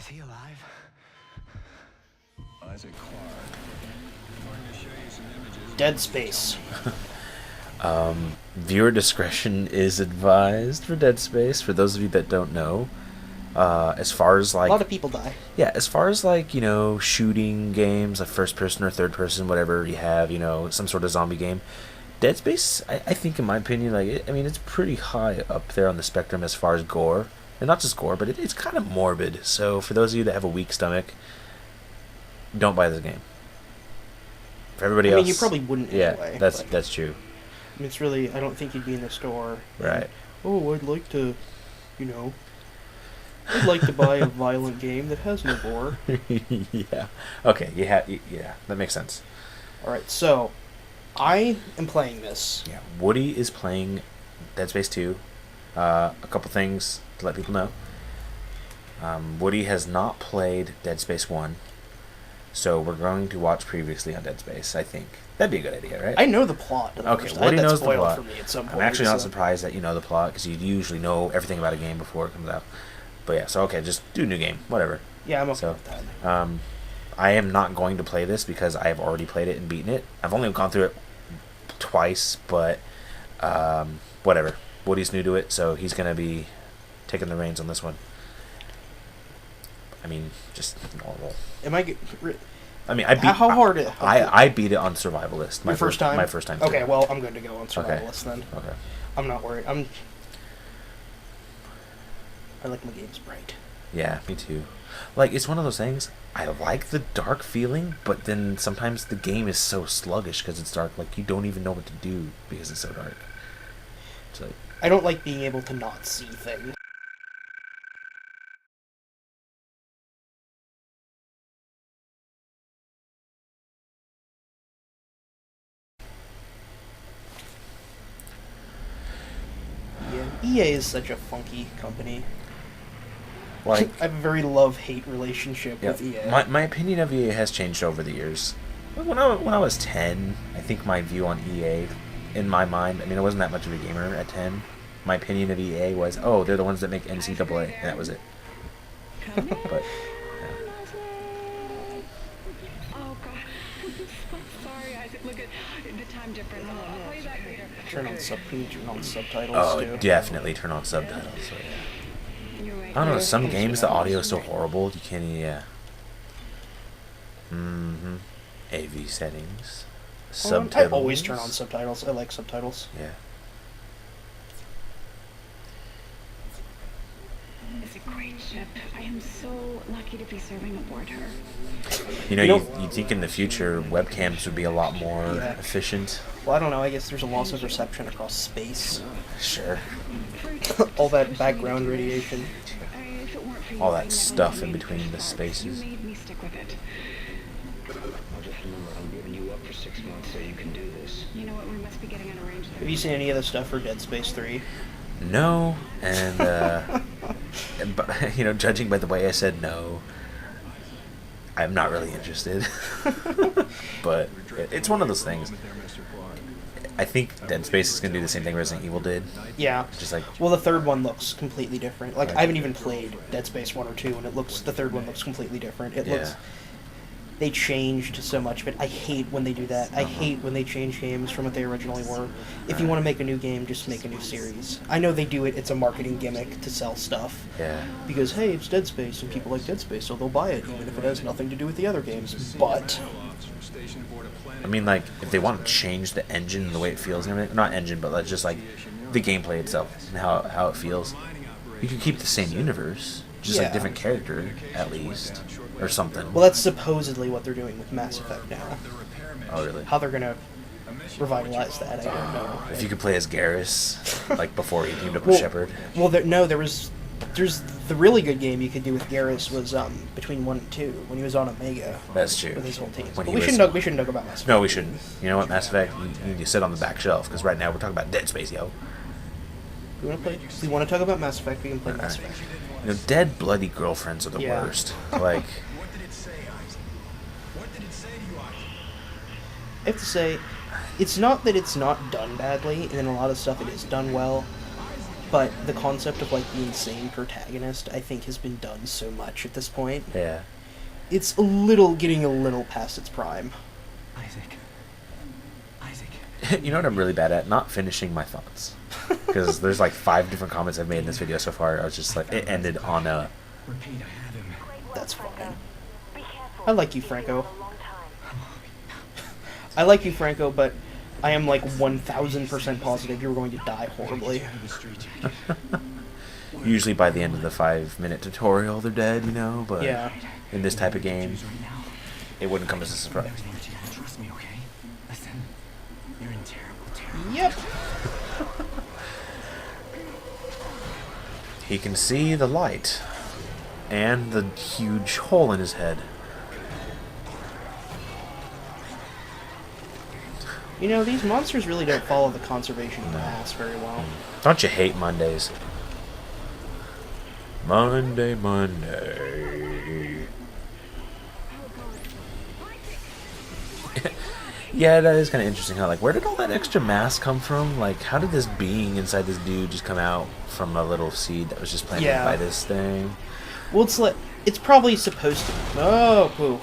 Is he alive? Dead Space. Viewer discretion is advised for Dead Space. For those of you that don't know, as far as like A lot of people die. yeah, as far as like shooting games, like first person or third person, whatever you have, some sort of zombie game, Dead Space, I think in my opinion, it's pretty high up there on the spectrum as far as gore, and not just gore, but it's kind of morbid. So for those of you that have a weak stomach, don't buy this game. For everybody else, you probably wouldn't yeah, anyway. that's true. It's really, I don't think you'd be in the store. Right. Oh, I'd like to, I'd like to buy a violent game that has no gore. Yeah. Okay. Yeah. That makes sense. All right. So, I am playing this. Yeah. Woody is playing Dead Space 2. A couple things to let people know. Woody has not played Dead Space 1, so we're going to watch previously on Dead Space. I think that'd be a good idea, right? I know the plot. Okay, Woody knows the plot. For me at some point, I'm actually not surprised that you know the plot, because you usually know everything about a game before it comes out. But yeah, so okay, just do a new game, whatever. Yeah, I'm okay with that. I am not going to play this because I have already played it and beaten it. I've only gone through it twice, but whatever. Woody's new to it, so he's going to be taking the reins on this one. Just normal. I beat. How hard? I beat it on survivalist. Your first time? My first time. Too. Okay, well, I'm going to go on survivalist then. Okay. I'm not worried. I like my games bright. Yeah, me too. It's one of those things. I like the dark feeling, but then sometimes the game is so sluggish because it's dark. You don't even know what to do because it's so dark. So I don't like being able to not see things. EA is such a funky company. I have a very love-hate relationship with EA. My opinion of EA has changed over the years. When I was 10, I think my view on EA, in my mind, I wasn't that much of a gamer at 10. My opinion of EA was, oh, they're the ones that make NCAA, and that was it. But, yeah. Oh god, I'm so sorry. I look at the time difference. I'll call you back later. Turn on subtitles Oh, too. definitely turn on subtitles. So yeah. I don't know. Some games the audio is so horrible you can't. Yeah. AV settings. Subtitles. I always turn on subtitles. I like subtitles. Yeah. It's a great ship. I am so lucky to be serving aboard her. You think in the future webcams would be a lot more efficient. Well, I don't know. I guess there's a loss of reception across space. Sure. All that background radiation. All that stuff in between the spaces. You made me stick with it. I'm giving you up for 6 months so you can do this. You know what? We must be getting an arrangement. Have you seen any of the stuff for Dead Space 3? No, and but judging by the way I said no, I'm not really interested. But it's one of those things. I think Dead Space is going to do the same thing Resident Evil did. Yeah. Just well, the third one looks completely different. Right. I haven't even played Dead Space 1 or 2, and the third one looks completely different. They changed so much, but I hate when they do that. I hate when they change games from what they originally were. If you want to make a new game, just make a new series. I know they do it, it's a marketing gimmick to sell stuff. Yeah. Because, hey, it's Dead Space, and people like Dead Space, so they'll buy it, even if it has nothing to do with the other games. But if they want to change the engine and the way it feels and everything, not engine, but just the gameplay itself and how it feels, you can keep the same universe, just a different character, at least, or something. Well, that's supposedly what they're doing with Mass Effect now. Oh, really? How they're going to revitalize that, I don't know. If you could play as Garrus, before he teamed up with Shepard. Well, there's the really good game you could do with Garrus was between 1 and 2, when he was on Omega. That's true. With his whole team. When But we shouldn't talk about Mass Effect. No, we shouldn't. You know what, Mass Effect, you need to sit on the back shelf, because right now we're talking about Dead Space, yo. If we want to talk about Mass Effect, we can play Mass Effect. Dead, bloody girlfriends are the worst. What did it say, Isaac? What did it say to you, Isaac? I have to say, it's not that it's not done badly, and in a lot of stuff it is done well. but the concept of like the insane protagonist, I think, has been done so much at this point. Yeah. It's getting a little past its prime. Isaac. You know what I'm really bad at? Not finishing my thoughts. Because there's like 5 different comments I've made in this video so far. I was just like, it ended on a... Repeat, I have him. That's fine. I like you, Franco. I like you, Franco, but I am like 1,000% positive you're going to die horribly. Out of the street, Jack. Usually by the end of the 5-minute tutorial, they're dead, you know? But Yeah. in this type of game, Right now. it wouldn't come as a surprise. Trust me, okay? Listen, you're in terrible. Yep. He can see the light and the huge hole in his head. You know, these monsters really don't follow the conservation paths very well. Don't you hate Mondays? Monday. Yeah, that is kind of interesting. How, like, where did all that extra mass come from? Like, how did this being inside this dude just come out from a little seed that was just planted Yeah. by this thing? Well, it's probably supposed to... Oh, poo.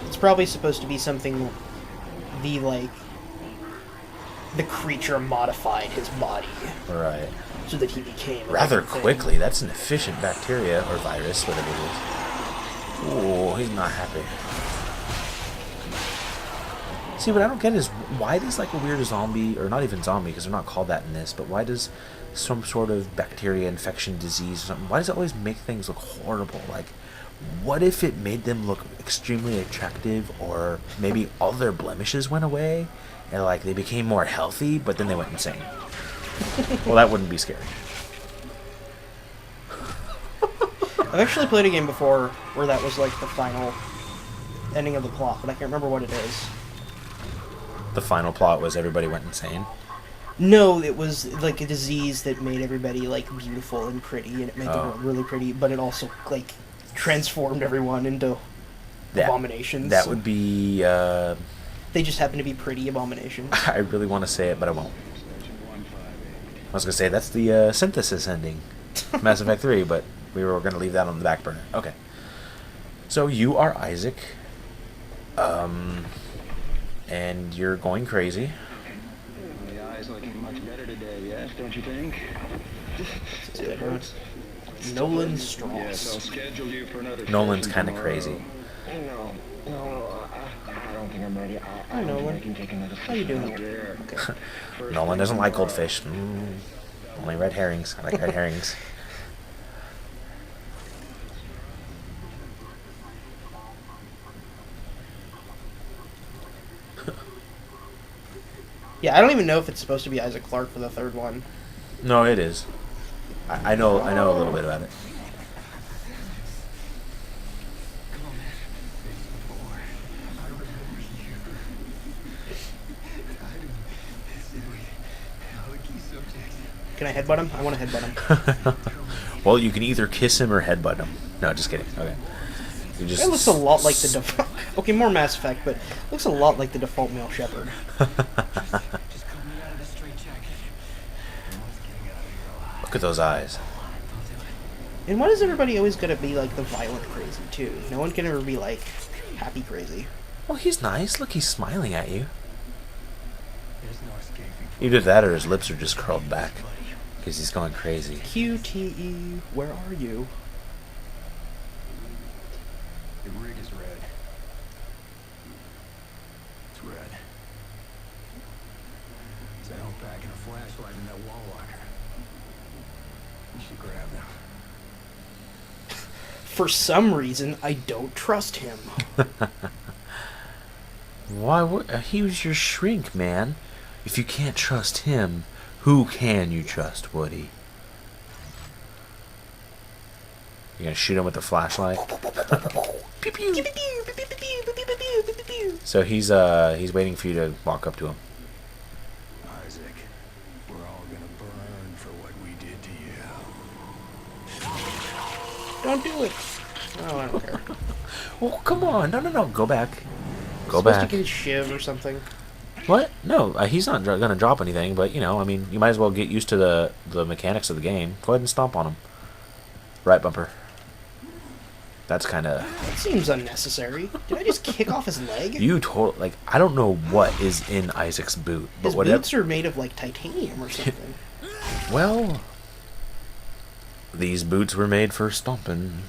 It's probably supposed to be something... The creature modified his body Right. so that he became... a Rather different thing. quickly. That's an efficient bacteria or virus, whatever it is. Oh, he's not happy. See, what I don't get is why does like a weird zombie, or not even zombie because they're not called that in this, but why does some sort of bacteria infection disease or something, why does it always make things look horrible? Like, what if it made them look extremely attractive, or maybe all their blemishes went away and like they became more healthy, but then they went insane? Well, that wouldn't be scary. I've actually played a game before where that was like the final ending of the plot, but I can't remember what it is. The final plot was everybody went insane. No, it was like a disease that made everybody like beautiful and pretty, and it made the Oh. world really pretty, but it also like transformed everyone into abominations. That would be. They just happen to be pretty abominations. I really want to say it, but I won't. I was gonna say that's the synthesis ending, Mass Effect 3, but we were gonna leave that on the back burner. Okay. So you are Isaac, and you're going crazy. The eye's looking much better today, yes, don't you think? It hurts. Nolan Yes, I'll Strauss. schedule you for another Nolan's session kind of tomorrow. crazy. No, I don't think I'm ready. Hi, Nolan. think I can take another How you doing? session there. First Nolan thing doesn't like tomorrow. goldfish. Only red herrings. I like red herrings. Yeah, I don't even know if it's supposed to be Isaac Clarke for the third one. No, it is. I know a little bit about it. Can I headbutt him? I want to headbutt him. Well, you can either kiss him or headbutt him. No, just kidding. Okay. You just It looks a lot like the default... Okay, more Mass Effect, but it looks a lot like the default male shepherd. Just cut me out of this straitjacket. Look at those eyes. And why does everybody always gotta be like the violent crazy too? No one can ever be like happy crazy. Well, he's nice. Look, he's smiling at you. There's no escaping. Either that or his lips are just curled back. Because he's going crazy. QTE, where are you? The rig is red. It's red. There's a help pack and a flashlight in that wall locker. You should grab them. For some reason, I don't trust him. Why would... he was your shrink, man. If you can't trust him, who can you trust, Woody? You gonna shoot him with the flashlight? Pew pew. So he's waiting for you to walk up to him. Isaac, we're all gonna burn for what we did to you. Don't do it. Oh, I don't care. Oh, come on. No. Go back. Go Supposed back. to get a shiv or something. What? No, he's not gonna drop anything. But you know, I mean, you might as well get used to the mechanics of the game. Go ahead and stomp on him. Right bumper. That's kind of. That seems unnecessary. Did I just kick off his leg? You told like I don't know what is in Isaac's boot, but His whatever. boots are made of like titanium or something. Well, these boots were made for stomping.